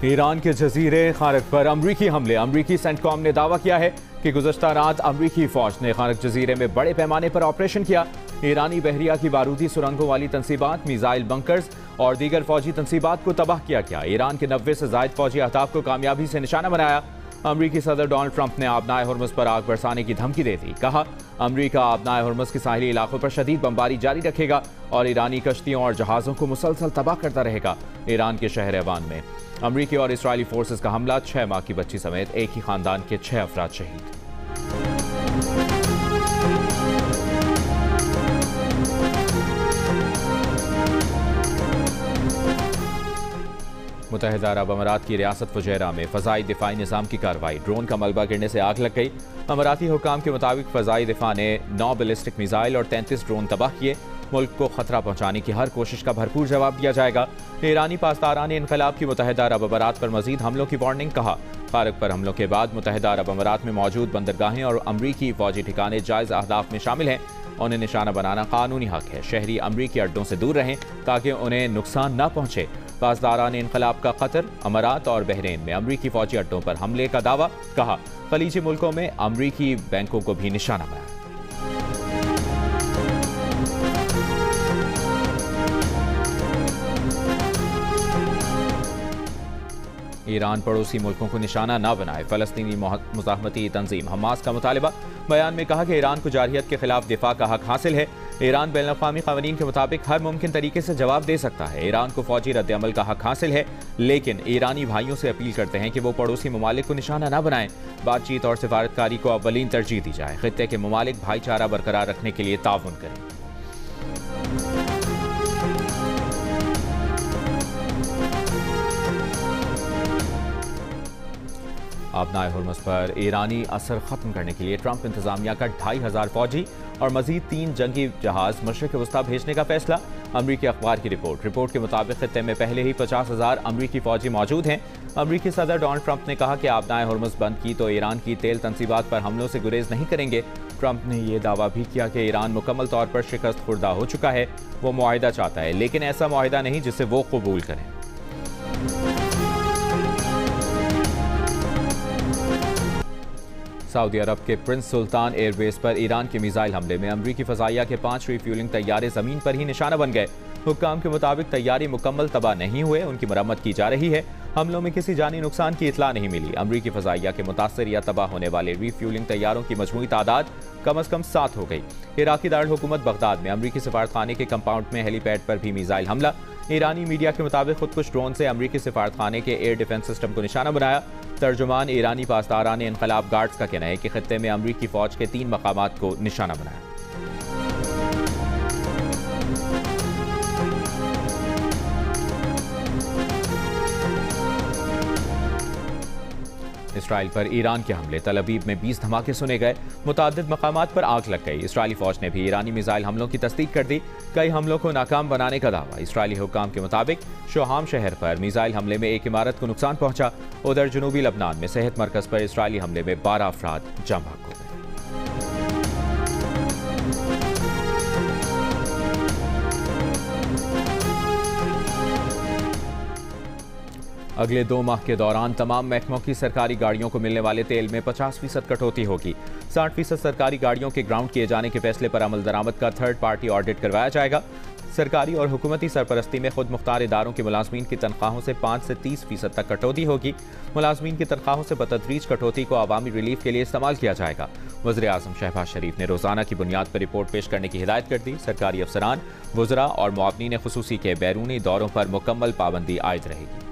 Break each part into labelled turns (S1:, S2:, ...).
S1: Iran के जजीरे खारक पर अमरीकी हमले। अमरीकी सेंटकॉम ने दावा किया है कि गुज़श्ता रात अमरीकी फौज ने खारक जजीरे में बड़े पैमाने पर ऑपरेशन किया। ईरानी बहरिया की बारूदी सुरंगों वाली तनसीबात, मिसाइल बंकर्स और दीगर फौजी तनसीबात को तबाह किया गया। ईरान के 90 से जायद फौजी अहदाफ को कामयाबी से निशाना बनाया। अमरीकी सदर डोनाल्ड ट्रंप ने आबनाए हुर्मुज़ पर आग बरसाने की धमकी दे दी। कहा, अमरीका आबनाए हुर्मुज़ के साहिली इलाकों पर शदीद बमबारी जारी रखेगा और ईरानी कश्तियों और जहाज़ों को मुसलसल तबाह करता रहेगा। ईरान के शहर एवान में अमरीकी और इसराइली फोर्सेस का हमला, 6 माह की बच्ची समेत एक ही खानदान के 6 अफराद शहीद। मुत्तहिदा अरब अमारात की रियासत फुजैरा में फ़ज़ाई दिफाई निज़ाम की कार्रवाई। ड्रोन का मलबा गिरने से आग लग गई। अमाराती हुकाम के मुताबिक फ़ज़ाई दिफा ने 9 बैलिस्टिक मिसाइल और 33 ड्रोन तबाह किए। मुल्क को खतरा पहुंचाने की हर कोशिश का भरपूर जवाब दिया जाएगा। ईरानी पासदारान इनकलाब की मुत्तहिदा अरब अमारात पर मजीद हमलों की वार्निंग। कहा, खारक पर हमलों के बाद मुत्तहिदा अरब अमारात में मौजूद बंदरगाहें और अमरीकी फौजी ठिकाने जायज़ अहदाफ में शामिल हैं। उन्हें निशाना बनाना कानूनी हक है। शहरी अमरीकी अड्डों से दूर रहें ताकि उन्हें नुकसान न पहुंचे। पासदारान इनकलाब का कतर, अमारात और बहरीन में अमरीकी फौजी अड्डों पर हमले का दावा। कहा, खलीजी मुल्कों में अमरीकी बैंकों को भी निशाना बनाया। ईरान पड़ोसी मुल्कों को निशाना न बनाए, फलस्तीनी मुज़ाहमती तंजीम हमास का मुतालबा। बयान में कहा कि ईरान को जारहियत के खिलाफ दिफा का हक हासिल है। ईरान बैनुल-अक़वामी क़वानीन के मुताबिक हर मुमकिन तरीके से जवाब दे सकता है। ईरान को फौजी रद्द-ए-अमल का हक हासिल है, लेकिन ईरानी भाइयों से अपील करते हैं कि वो पड़ोसी ममालिक को निशाना न बनाएं। बातचीत और सिफारतकारी को अव्वलीन तरजीह दी जाए। खित्ते के ममालिक भाईचारा बरकरार रखने के लिए ताउन करें। आबनाए हुर्मुज़ पर ईरानी असर खत्म करने के लिए ट्रंप इंतजामिया का 2500 फौजी और मजीद 3 जंगी जहाज मशरिक़ वस्ता भेजने का फैसला। अमरीकी अखबार की रिपोर्ट के मुताबिक खित्ते में पहले ही 50,000 अमरीकी फौजी मौजूद हैं। अमरीकी सदर डोनाल्ड ट्रंप ने कहा कि आबनाए हुर्मुज़ बंद की तो ईरान की तेल तनसीबात पर हमलों से गुरेज नहीं करेंगे। ट्रंप ने यह दावा भी किया कि ईरान मुकम्मल तौर पर शिकस्त खुर्दा हो चुका है। वो मुआहिदा चाहता है, लेकिन ऐसा मुआहिदा नहीं जिसे वो कबूल करें। सऊदी अरब के प्रिंस सुल्तान एयरबेस पर ईरान के मिसाइल हमले में अमरीकी फ़ज़ाइया के 5 रिफ्यूलिंग तैयारे ज़मीन पर ही निशाना बन गए। हुक्काम के मुताबिक तैयारी मुकम्मल तबाह नहीं हुए, उनकी मरम्मत की जा रही है। हमलों में किसी जानी नुकसान की इतला नहीं मिली। अमरीकी फ़ज़ाइया के मुतासर या तबाह होने वाले रिफ्यूलिंग तैयारों की मजमूई तादाद कम अज़ कम 7 हो गई। इराकी दारुल हुकूमत बगदाद में अमरीकी सफारतखाने के कंपाउंड में हेलीपैड पर भी मिसाइल हमला। ईरानी मीडिया के मुताबिक खुदकुश ड्रोन से अमरीकी सफारतखाने के एयर डिफेंस सिस्टम को निशाना बनाया। तर्जुमान ईरानी पासदारान इनकलाब गार्ड्स का कहना है कि खित्ते में अमरीकी फौज के 3 मकामात को निशाना बनाया। इसराइल पर ईरान के हमले। तल अवीव में 20 धमाके सुने गए। मुताद्दिद मकामात पर आग लग गई। इसराइली फौज ने भी ईरानी मिसाइल हमलों की तस्दीक कर दी। कई हमलों को नाकाम बनाने का दावा। इसराइली हुक्काम के मुताबिक शोहाम शहर पर मिसाइल हमले में एक इमारत को नुकसान पहुंचा। उधर जनूबी लबनान में सेहत मरकज पर इसराइली हमले में 12 अफराद जाँ बहक हो गए। अगले 2 माह के दौरान तमाम महकमों की सरकारी गाड़ियों को मिलने वाले तेल में 50% कटौती होगी। 60% सरकारी गाड़ियों के ग्राउंड किए जाने के फैसले पर अमल दरामद का थर्ड पार्टी ऑडिट करवाया जाएगा। सरकारी और हुकूमती सरपरस्ती में खुद मुख्तार इदारों के मुलाजमीन की तनख्वाहों से 5 से 30% तक कटौती होगी। मुलाजमीन की तनख्वाहों से बतदरीज कटौती को अवामी रिलीफ के लिए इस्तेमाल किया जाएगा। वज़ीर आज़म शहबाज शरीफ ने रोज़ाना की बुनियाद पर रिपोर्ट पेश करने की हिदायत कर दी। सरकारी अफसरान, वज़रा और मुआवनीन खुसूसी के बैरूनी दौरों पर मुकम्मल पाबंदी आयद रहेगी।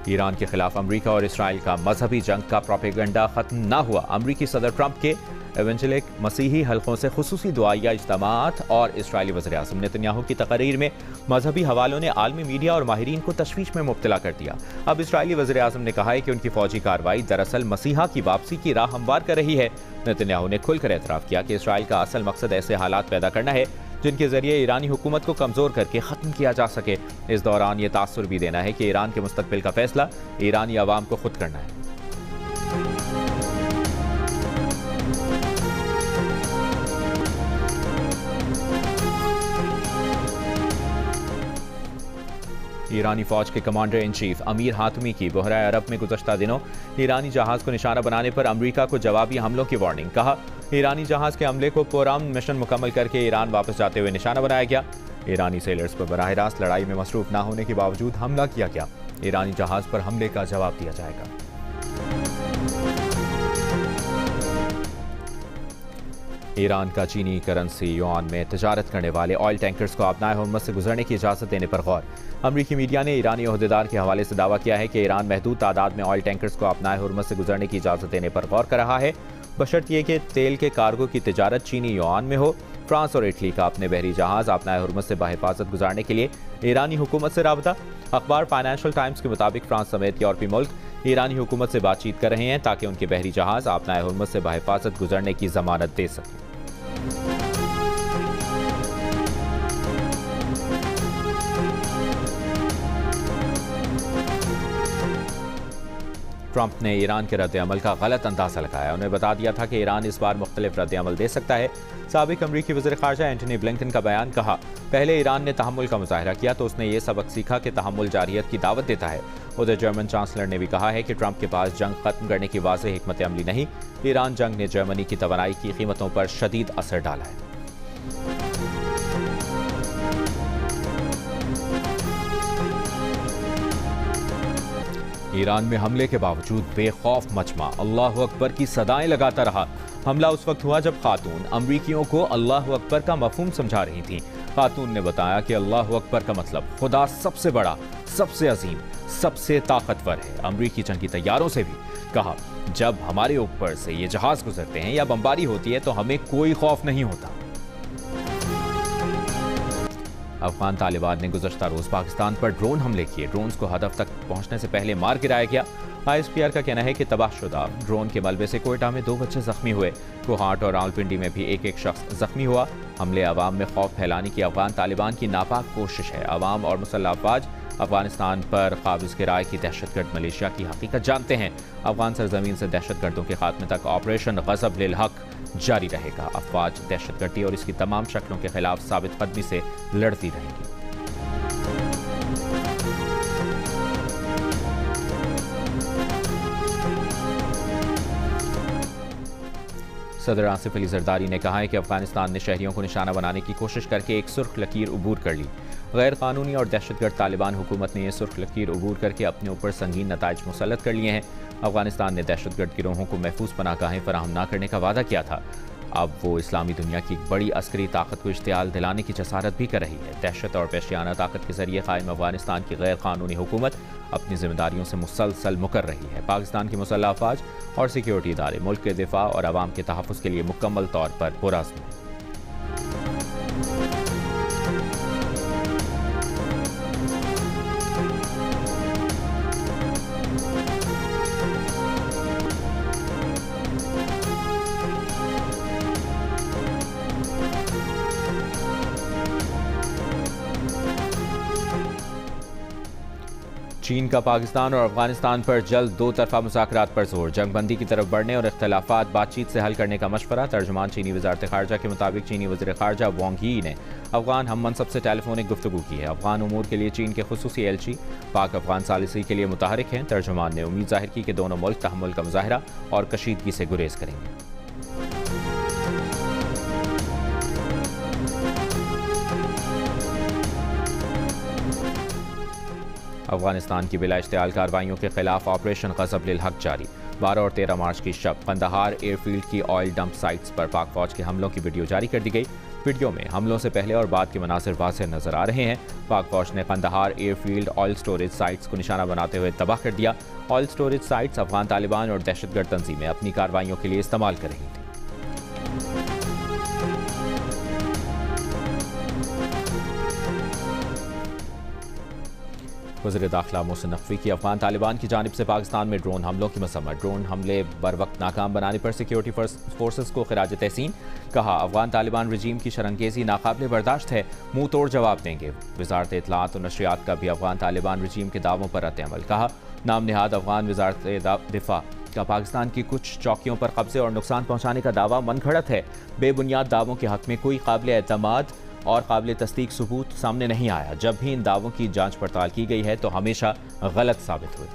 S1: ईरान के खिलाफ अमरीका और इसराइल का मजहबी जंग का प्रोपेगेंडा खत्म न हुआ। अमरीकी सदर ट्रंप के एवेंजेलिक मसीही हल्कों से खुसूसी दुआया इज्तिमात और इसराइली वज़ीर आज़म नेतन्याहू की तकरीर में मजहबी हवालों ने आलमी मीडिया और माहिरीन को तशवीश में मुब्तला कर दिया। अब इसराइली वज़ीर आज़म ने कहा है कि उनकी फौजी कार्रवाई दरअसल मसीहा की वापसी की राह हमवार कर रही है। नेतन्याहू ने खुलकर एतराफ़ किया कि इसराइल का असल मकसद ऐसे हालात पैदा करना है जिनके जरिए ईरानी हुकूमत को कमज़ोर करके ख़त्म किया जा सके। इस दौरान ये तासुर भी देना है कि ईरान के मुस्तकबिल का फैसला ईरानी अवाम को खुद करना है। ईरानी फौज के कमांडर इन चीफ अमीर हातमी की बहरा अरब में गुज़श्ता दिनों ईरानी जहाज को निशाना बनाने पर अमरीका को जवाबी हमलों की वार्निंग। कहा, ईरानी जहाज के हमले को पुरअमन मिशन मुकम्मल करके ईरान वापस जाते हुए निशाना बनाया गया। ईरानी सेलर्स पर बराह रास्त लड़ाई में मसरूफ न होने के बावजूद हमला किया गया। ईरानी जहाज पर हमले का जवाब दिया जाएगा। ईरान का चीनी करेंसी युआन में तजारत करने वाले ऑयल टैंकर्स को अपनाए हुर्मुज़ से गुजरने की इजाज़त देने पर गौर। अमरीकी मीडिया ने ईरानी ओहदेदार के हवाले से दावा किया है कि ईरान महदूद तादाद में ऑयल टैंकर्स को अपनाए हुर्मुज़ से गुजरने की इजाज़त देने पर गौर कर रहा है, बशर्ते कि तेल के कार्गो की तिजारत चीनी युआन में हो। फ्रांस और इटली का अपने बहरी जहाज अपनाए हुर्मुज़ से बाहिफाजत गुजारने के लिए ईरानी हुकूमत से राबता। अखबार फाइनेंशियल टाइम्स के मुताबिक फ्रांस समेत यूरोपीय मुल्क ईरानी हुकूमत से बातचीत कर रहे हैं ताकि उनके बहरी जहाज अपनाए हुर्मुज़ से बाहिफाजत गुजरने की जमानत दे सकें। ट्रंप ने ईरान के रद्द-ए-अमल का गलत अंदाजा लगाया। उन्हें बता दिया था कि ईरान इस बार मुख्तलिफ रद्द-ए-अमल दे सकता है। साबिक अमरीकी वज़ीर ख़ारजा एंटनी ब्लिंकन का बयान। कहा, पहले ईरान ने तहम्मुल का मुज़ाहरा किया तो उसने ये सबक सीखा कि तहम्मुल जारियत की दावत देता है। उधर जर्मन चांसलर ने भी कहा है कि ट्रंप के पास जंग खत्म करने की वाज़ेह हिकमत अमली नहीं। ईरान जंग ने जर्मनी की तवानाई की कीमतों पर शदीद असर डाला है। ईरान में हमले के बावजूद बेखौफ मजमा अल्लाह अकबर की सदाएं लगाता रहा। हमला उस वक्त हुआ जब खातून अमरीकियों को अल्लाह अकबर का मफहूम समझा रही थीं। खातून ने बताया कि अल्लाह अकबर का मतलब खुदा सबसे बड़ा, सबसे अजीम, सबसे ताकतवर है। अमरीकी जंगी तैयारों से भी कहा, जब हमारे ऊपर से ये जहाज गुजरते हैं या बमबारी होती है तो हमें कोई खौफ नहीं होता। अफगान तालिबान ने गुज़श्ता रोज़ पाकिस्तान पर ड्रोन हमले किए। ड्रोन्स को हदफ तक पहुंचने से पहले मार गिराया गया। ISPR का कहना है कि तबाहशुदा ड्रोन के मलबे से कोयटा में 2 बच्चे जख्मी हुए। कोहाट और रावलपिंडी में भी एक शख्स जख्मी हुआ। हमले अवाम में खौफ फैलाने की अफगान तालिबान की नापाक कोशिश है। अवाम और मुसल्लह अफवाज अफगानिस्तान पर काबिज गिराए की दहशतगर्द मलेशिया की हकीकत जानते हैं। अफगान सरजमीन से दहशतगर्दों के खात्मे तक ऑपरेशन गज़ब लिल हक जारी रहेगा। अफवाज दहशतगर्दी और इसकी तमाम शक्लों के खिलाफ साबित कदमी से लड़ती रहेगी। सदर आसिफ अली जरदारी ने कहा है कि अफगानिस्तान ने शहरियों को निशाना बनाने की कोशिश करके एक सुर्ख लकीर उबूर कर ली। गैर कानूनी और दहशतगर्द तालिबान हुकूमत ने यह सुर्ख लकीर उबूर करके अपने ऊपर संगीन नताइज मुसल्लत कर लिए हैं। अफगानिस्तान ने दहशतगर्द गिरोहों को महफूज पनाहगाहें फराहम न करने का वादा किया था। अब वो इस्लामी दुनिया की एक बड़ी अस्करी ताकत को इश्तियाल दिलाने की जसारत भी कर रही है। दहशत और पेशियाना ताकत के जरिए कायम अफगानिस्तान की गैर कानूनी हुकूमत अपनी जिम्मेदारियों से मुसलसल मुकर रही है। पाकिस्तान की मुसल्लह अफवाज और सिक्योरिटी इदारे मुल्क के दिफा और अवाम के तहफ़्फ़ुज़ के लिए मुकम्मल तौर पर पुरअज़्म हैं। चीन का पाकिस्तान और अफगानिस्तान पर जल्द 2 तरफा मुज़ाकरात पर जोर। जंगबंदी की तरफ बढ़ने और इख्तलाफात बातचीत से हल करने का मशवरा। तर्जुमान चीनी वज़ारत ख़ारजा के मुताबिक चीनी वज़ीर ख़ारजा वांग यी ने अफगान हम मनसब से टेलीफोनिक गुफ्तगू की है। अफगान उमूर के लिए चीन के खुसूसी एलची पाक अफगान सालिसी के लिए मुतहरिक हैं। तर्जुमान ने उम्मीद जाहिर की कि दोनों मुल्क तहम्मुल का मुज़ाहरा और कशीदगी से गुरेज करेंगे। अफगानिस्तान की बिला इश्तियाल कार्रवाइयों के खिलाफ ऑपरेशन गज़ब लिल हक जारी। 12 और 13 मार्च की शब कंदहार एयरफील्ड की ऑयल डंप साइट्स पर पाक फौज के हमलों की वीडियो जारी कर दी गई। वीडियो में हमलों से पहले और बाद के मनासिर वाज़ेह नजर आ रहे हैं। पाक फौज ने Kandahar airfield oil storage sites को निशाना बनाते हुए तबाह कर दिया। Oil storage sites Afghan Taliban और दहशतगर्द तंजीमें अपनी कार्रवाइयों के लिए इस्तेमाल कर रही थी। वज़ीर दाखिला मोहसिन नकवी की अफगान तालिबान की जानिब से पाकिस्तान में ड्रोन हमलों की मसम्मत। ड्रोन हमले बर वक्त नाकाम बनाने पर सिक्योरिटी फोर्सेस को खिराज तहसीन। कहा, अफगान तालिबान रजीम की शरंगेज़ी नाकाबिल बर्दाश्त है, मुंह तोड़ जवाब देंगे। वज़ारत इत्तलाआत और नशरियात का भी अफगान तालिबान रजीम के दावों पर रद्द-ए-अमल। कहा, नाम निहाद अफगान वज़ारत दिफा का पाकिस्तान की कुछ चौकियों पर कब्जे और नुकसान पहुँचाने का दावा मनगढ़ंत है। बेबुनियाद दावों के हक में कोई काबिल एतमाद और काबिल तस्दीक सबूत सामने नहीं आया। जब भी इन दावों की जांच पड़ताल की गई है तो हमेशा गलत साबित हुए।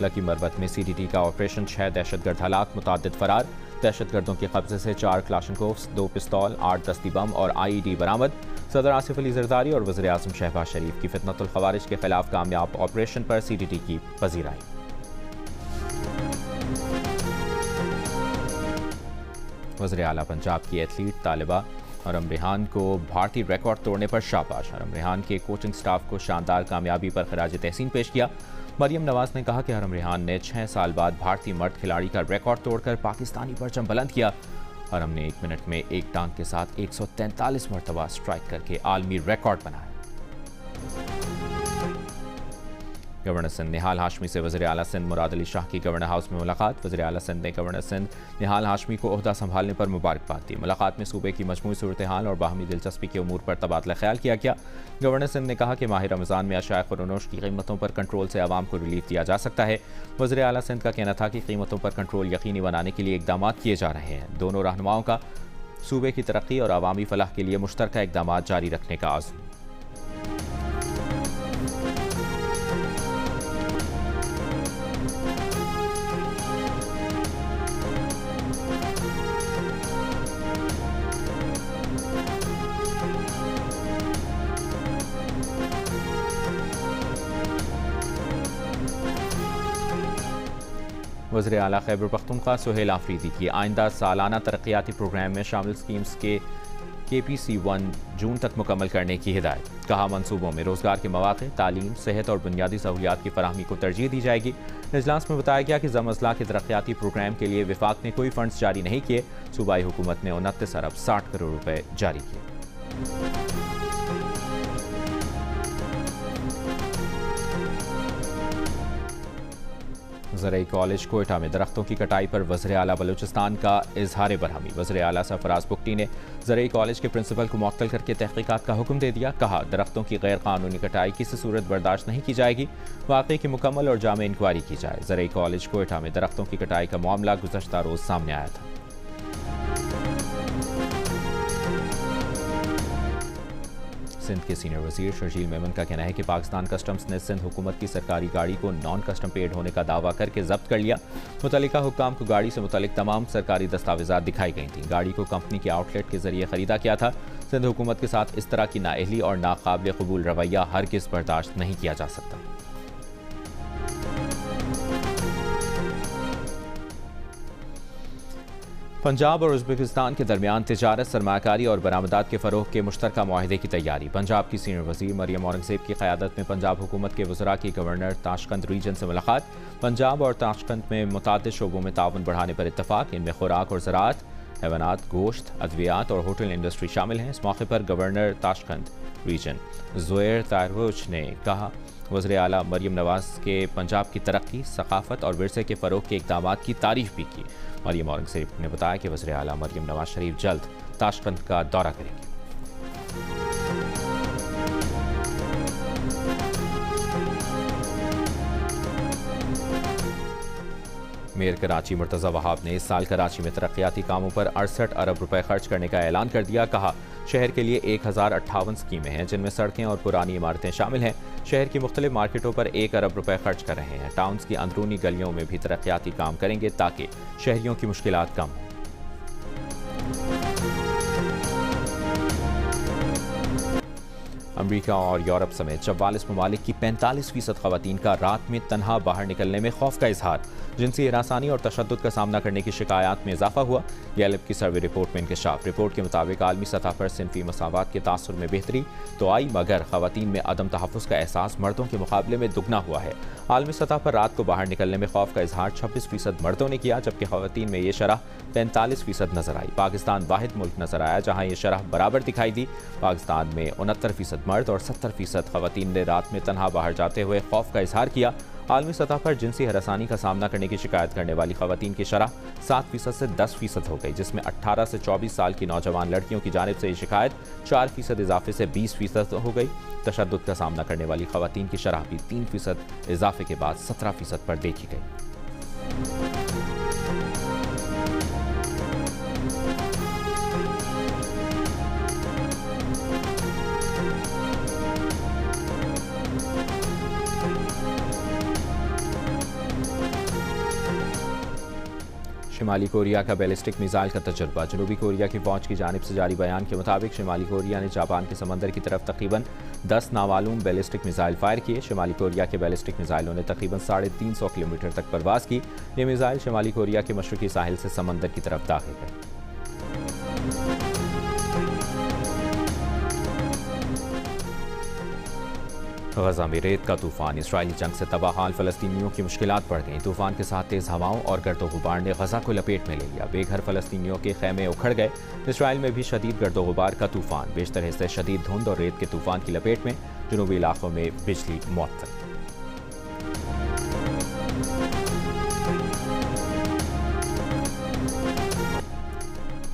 S1: लकी मरबत में CTT का ऑपरेशन, 6 दहशतगर्द हलाक, मुतादिद फरार। दहशतगर्दों के कब्जे से 4 क्लाशनकोव्स, 2 पिस्तौल, 8 दस्ती बम और IED बरामद। सदर आसिफ अली जरदारी और वज़ीर आज़म शहबाज शरीफ की फितनतुल खवारिज के खिलाफ कामयाब ऑपरेशन पर CTT की पजीराई। वज़ीर आला पंजाब की एथलीट तालिबा अरम रेहान को भारतीय रिकॉर्ड तोड़ने पर शाबाश। अरम रेहान के कोचिंग स्टाफ को शानदार कामयाबी पर खराज तहसीन पेश किया। मरियम नवाज ने कहा कि अरम रेहान ने 6 साल बाद भारतीय मर्द खिलाड़ी का रिकॉर्ड तोड़कर पाकिस्तानी परचम बुलंद किया। अरम ने 1 मिनट में एक टांग के साथ 143 मरतबा स्ट्राइक करके आलमी रिकॉर्ड बनाया। गवर्नर सिंध निहाल हाशमी से वज़ीर आला सिंध मुराद अली शाह की गवर्नर हाउस में मुलाकात। वज़ीर आला सिंध ने गवर्नर सिंध निहाल हाशमी को ओहदा संभालने पर मुबारकबाद दी। मुलाकात में सूबे की मजमूई सूरत हाल और बाहमी दिलचस्पी के उमूर पर तबादला ख्याल किया गया। गवर्नर सिंध ने कहा कि माह रमज़ान में अशाया खुर्रनोश की कीमतों पर कंट्रोल से आवाम को रिलीफ दिया जा सकता है। वज़ीर आला सिंध का कहना था कि कीमतों पर कंट्रोल यकीनी बनाने के लिए इकदाम किए जा रहे हैं। दोनों रहनुमाओं का सूबे की तरक्की और आवामी फलाह के लिए मुश्तरका इकदाम जारी रखने का आज़म। वज़ीर आला खैबर पख्तूनख्वा सुहेल आफरीदी की आइंदा सालाना तरक्याती प्रोग्राम में शामिल स्कीम्स के KPC 1 जून तक मुकम्मल करने की हिदायत। कहा मंसूबों में रोज़गार के मौक़े, तालीम, सेहत और बुनियादी सहूलियात की फराहमी को तरजीह दी जाएगी। इजलास में बताया गया कि ज़म-अज़ला के तरक्याती प्रोग्राम के लिए विफाक ने कोई फंड्स जारी नहीं किए। सूबाई हुकूमत ने 29 अरब 60 करोड़ रुपए जारी किए। ज़रई कॉलेज कोयटा में दरख्तों की कटाई पर वज़ीर आला बलूचिस्तान का इजहार बरहमी। वज़ीर आला सरफराज बुगटी ने ज़रई कॉलेज के प्रिंसिपल को मुअत्तल करके तहक़ीक़ात का हुक्म दे दिया। कहा दरख्तों की गैर कानूनी कटाई किसी सूरत बर्दाश्त नहीं की जाएगी। वाक़े की मुकम्मल और जामे इंक्वायरी की जाए। ज़रई कॉलेज कोयटा में दरख्तों की कटाई का मामला गुज़श्ता रोज़ सामने आया था। सिंध के सीनियर वज़ीर शर्जील मेमन का कहना है कि पाकिस्तान कस्टम्स ने सिंध हुकूमत की सरकारी गाड़ी को नॉन कस्टम पेड होने का दावा करके जब्त कर लिया। मुतल्लिका हुक्काम को गाड़ी से मुतल्लिक तमाम सरकारी दस्तावेज़ात दिखाई गई थी। गाड़ी को कंपनी के आउटलेट के जरिए खरीदा किया था। सिंध हुकूमत के साथ इस तरह की नाअहली और नाकाबिल कबूल रवैया हरगिज़ बर्दाश्त नहीं किया जा सकता। पंजाब और उज़्बेकिस्तान के दरमियान तिजारत, सरमायाकारी और बरामदात के फ़रोग़ के मुश्तरका मुआहिदे की तैयारी। पंजाब की सीनियर वज़ीर मरियम औरंगज़ेब की क़यादत में पंजाब हुकूमत के वज़रा की गवर्नर ताशकंद रीजन से मुलाकात। पंजाब और ताशकंद में मुतादिद शोबों में ताउन बढ़ाने पर इत्तफ़ाक़। इनमें खुराक और ज़राअत, हैवानात, गोश्त, अद्वियात और होटल इंडस्ट्री शामिल हैं। इस मौके पर गवर्नर ताशकंद रीजन ज़ुहैर तारवोच ने कहा वज़ीर आला मरियम नवाज के पंजाब की तरक्की, सकाफ़त और विरसे के फ़रोग़ के इक़दामात की तारीफ़ भी की। मरियम औरंगज़ेब ने बताया कि वज़ीर आला मरियम नवाज शरीफ जल्द ताशकंद का दौरा करेंगे। मेयर कराची मुर्तज़ा वहाब ने इस साल कराची में तरक्याती कामों पर 68 अरब रुपए खर्च करने का ऐलान कर दिया। कहा शहर के लिए 1058 स्कीमें हैं जिनमें सड़कें और पुरानी इमारतें शामिल हैं। शहर की मुख्तलिफ मार्केटों पर 1 अरब रुपए खर्च कर रहे हैं। टाउन्स की अंदरूनी गलियों में भी तरक्याती काम करेंगे ताकि शहरियों की मुश्किलात कम हों। अमरीका और यूरोप समेत 44 ममालिक की 45% ख़वातीन का रात में तनहा बाहर निकलने में खौफ का इजहार। जिनसी हरासानी और तशद्दुद का सामना करने की शिकायत में इजाफा हुआ। गैलप की सर्वे रिपोर्ट में इंकशाफ। रिपोर्ट के मुताबिक आलमी सतह पर सिनफी मसावात के तासुर में बेहतरी तो आई, मगर ख़वातीन में अदम तहफ़्फ़ुज़ का एहसास मर्दों के मुकाबले में दुगना हुआ है। आलमी सतह पर रात को बाहर निकलने में खौफ का इजहार 26% मर्दों ने किया, जबकि ख़वातीन में ये शरह 45% नजर आई। पाकिस्तान वाहिद मुल्क नजर आया जहाँ ये शरह बराबर दिखाई दी। पाकिस्तान में 69% मर्द और 70% खवातीन ने रात में तनहा बाहर जाते हुए खौफ का इजहार किया। आलमी सतह पर जिनसी हरासानी का सामना करने की शिकायत करने वाली खवातीन की शरह 7% से 10% हो गई, जिसमें 18 से 24 साल की नौजवान लड़कियों की जानिब से ये शिकायत 4% इजाफे से 20% हो गई। तशद्दुद का सामना करने वाली खवातीन की शरह भी 3% इजाफे के बाद 17% पर देखी गई। शिमाली कोरिया का बैलिस्टिक मिसाइल का तजुर्बा। जनूबी कोरिया की फौज की जानिब से जारी बयान के मुताबिक शिमाली कोरिया ने जापान के समंदर की तरफ तकरीबन 10 नामालूम बैलिस्टिक मिसाइल फायर किए। शिमाली कोरिया के बैलिस्टिक मिसाइलों ने तकरीबन 350 किलोमीटर तक परवास की। ये मिसाइल शिमाली कोरिया के मशरकी साहिल से समंदर की तरफ दाखिल है। गजा में रेत का तूफान। इसराइली जंग से तबाह हाल फलस्तीनियों की मुश्किलात बढ़ गईं। तूफान के साथ तेज हवाओं और गर्दो गुबार ने गजा को लपेट में ले लिया। बेघर फलस्तीनियों के खैमे उखड़ गए। इसराइल में भी शदीद गर्दो गुबार का तूफान। बेशतर हिस्से शदीद धुंध और रेत के तूफान की लपेट में। जनूबी इलाकों में बिजली मुअत्तल।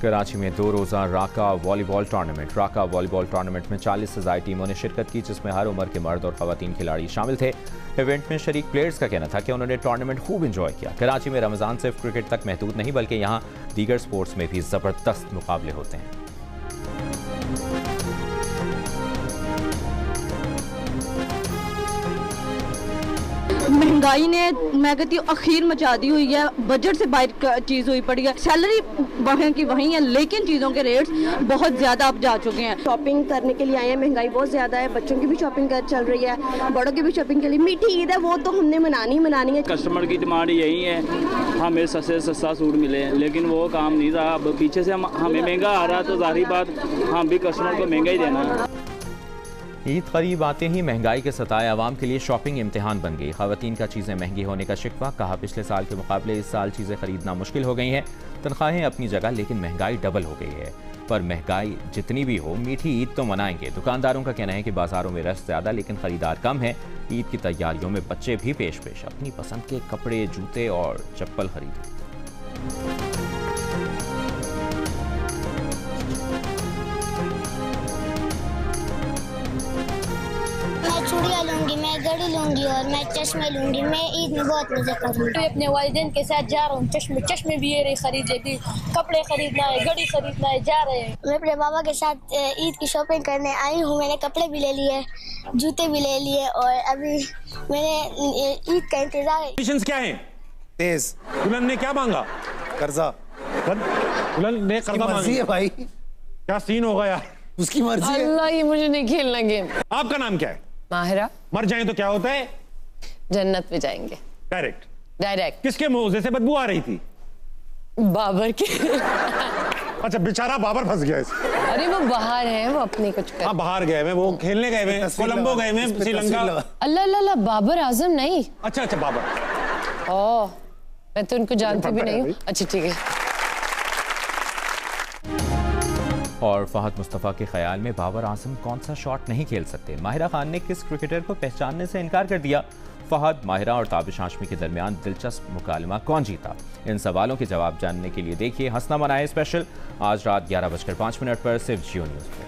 S1: कराची में 2 रोज़ा राका वॉलीबॉल टूर्नामेंट। राका वॉलीबॉल टूर्नामेंट में 40 से ज़ायद टीमों ने शिरकत की, जिसमें हर उम्र के मर्द और ख़वातीन खिलाड़ी शामिल थे। इवेंट में शरीक प्लेयर्स का कहना था कि उन्होंने टूर्नामेंट खूब इंजॉय किया। कराची में रमज़ान सिर्फ क्रिकेट तक महदूद नहीं, बल्कि यहाँ दीगर स्पोर्ट्स में भी ज़बरदस्त मुकाबले होते हैं।
S2: महंगाई ने मैं कहती हूँ अखीर मचा दी हुई है। बजट से बाहर चीज़ हुई पड़ी है। सैलरी वहीं की वहीं है, लेकिन चीज़ों के रेट्स बहुत ज़्यादा अब जा चुके हैं।
S3: शॉपिंग करने के लिए आए हैं, महंगाई बहुत ज़्यादा है। बच्चों की भी शॉपिंग चल रही है, बड़ों की भी शॉपिंग के लिए। मीठी ईद है, वो तो हमने मनानी है।
S4: कस्टमर की डिमांड यही है हमें सस्ते से सस्ता सूट मिले, लेकिन वो काम नहीं रहा। अब पीछे से हमें महंगा आ रहा, तो जाहिर बात हम भी कस्टमर को महंगा ही देना है।
S1: ईद करीब आते ही महंगाई के सताए आवाम के लिए शॉपिंग इम्तिहान बन गई। खवातीन का चीज़ें महंगी होने का शिकवा। कहा पिछले साल के मुकाबले इस साल चीज़ें खरीदना मुश्किल हो गई हैं। तनख्वाहें अपनी जगह, लेकिन महंगाई डबल हो गई है। पर महंगाई जितनी भी हो, मीठी ईद तो मनाएंगे। दुकानदारों का कहना है कि बाजारों में रश ज़्यादा, लेकिन खरीदार कम है। ईद की तैयारियों में बच्चे भी पेश अपनी पसंद के कपड़े, जूते और चप्पल खरीदें।
S5: चूड़ियाँ लूँगी, मैं घड़ी लूँगी और मैं चश्मे लूँगी। मैं ईद में बहुत मज़े करूँगी।
S6: अपने वालिदैन के साथ जा रहा हूँ। चश्मे भी ये रही खरीद लेती, कपड़े खरीदना है, घड़ी खरीदना है, जा रहे हैं।
S5: मैं अपने बाबा के साथ ईद की शॉपिंग करने आई हूँ। मैंने कपड़े भी ले लिए, जूते भी ले लिए और अभी मैंने ईद का इंतजार है।
S7: कंडीशंस क्या हैं? तेज दुल्हन ने क्या मांगा? कर्जा। दुल्हन ने कर्जा मांगा है भाई। क्या सीन होगा यार, उसकी मर्जी है।
S8: अल्लाह, ये मुझे नहीं खेलना गेम।
S7: आपका नाम क्या है?
S8: माहिरा।
S7: मर जाए तो क्या होता है?
S8: जन्नत में जाएंगे।
S7: डायरेक्ट। किसके मुंह से बदबू आ रही थी?
S8: बाबर के।
S7: अच्छा, बेचारा बाबर फंस गया इसमें।
S8: अरे वो बाहर है, वो अपनी कुछ कर।
S7: हाँ, बाहर गए हैं, वो खेलने गए हैं, कोलंबो गए हैं, श्रीलंका।
S8: अल्लाह अल्लाह, बाबर आजम नहीं।
S7: अच्छा बाबर।
S8: ओह, मैं तो उनको जानती भी नहीं हूँ। अच्छा ठीक है।
S1: और फहद मुस्तफ़ा के ख्याल में बाबर आजम कौन सा शॉट नहीं खेल सकते? माहिरा खान ने किस क्रिकेटर को पहचानने से इनकार कर दिया? फहद, माहिरा और ताबिश हाशमी के दरमियान दिलचस्प मुकालमा कौन जीता? इन सवालों के जवाब जानने के लिए देखिए हंसना मनाए स्पेशल आज रात 11:05 पर सिर्फ जियो न्यूज़ पर।